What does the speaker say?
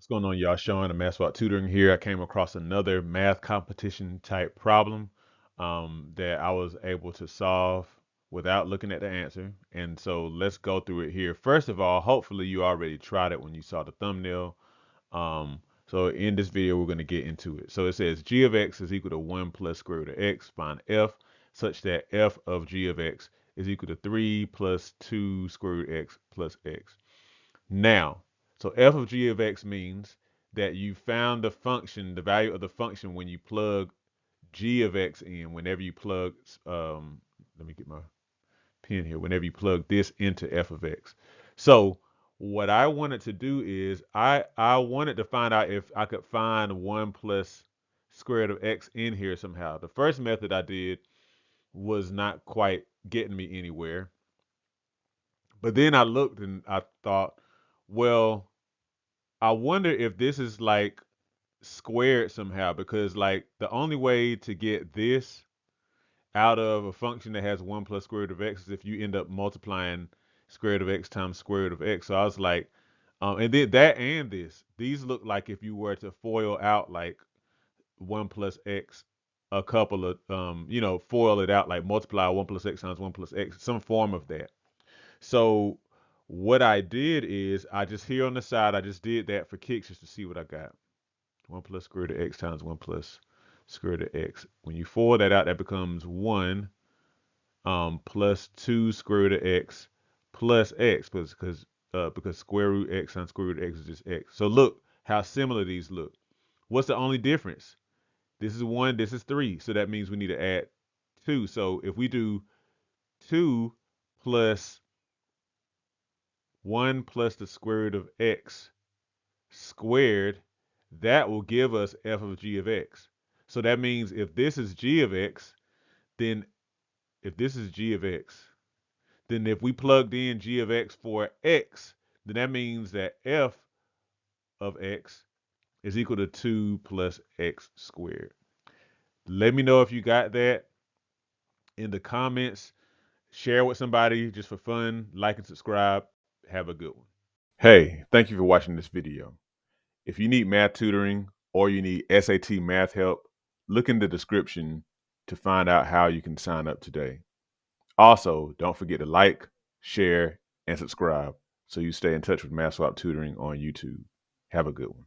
What's going on, y'all? Sean, the Math Swap Tutoring here. I came across another math competition type problem that I was able to solve without looking at the answer. And so let's go through it here. First of all, hopefully you already tried it when you saw the thumbnail. Um, so in this video, we're going to get into it. So it says g of x is equal to 1 plus square root of x. Find f such that f of g of x is equal to 3 plus 2 square root x plus x. Now, so f of g of x means that you found the function, the value of the function when you plug g of x in, whenever you plug, let me get my pen here, whenever you plug this into f of x. So what I wanted to do is I wanted to find out if I could find 1 plus square root of x in here somehow. The first method I did was not quite getting me anywhere. But then I looked and I thought, well, I wonder if this is like squared somehow because like the only way to get this out of a function that has 1 plus square root of x is if you end up multiplying square root of x times square root of x. So I was like, and then that and this, these look like if you were to FOIL out like 1 plus x a couple of, FOIL it out, like multiply 1 plus x times 1 plus x, some form of that. So what I did is I just here on the side, I just did that for kicks just to see what I got. 1 plus square root of x times 1 plus square root of x. When you FOIL that out, that becomes 1 plus 2 square root of x plus x because square root x times square root of x is just x. So look how similar these look. What's the only difference? This is 1, this is 3. So that means we need to add 2. So if we do 2 plus 1 plus the square root of x squared, that will give us f of g of x. So that means if this is g of x, then if this is g of x, then if we plugged in g of x for x, then that means that f of x is equal to 2 plus x squared. Let me know if you got that in the comments. Share with somebody just for fun. Like and subscribe. Have a good one. Hey, thank you for watching this video. If you need math tutoring or you need SAT math help, look in the description to find out how you can sign up today. Also, don't forget to like, share, and subscribe so you stay in touch with Math Swap Tutoring on YouTube. Have a good one.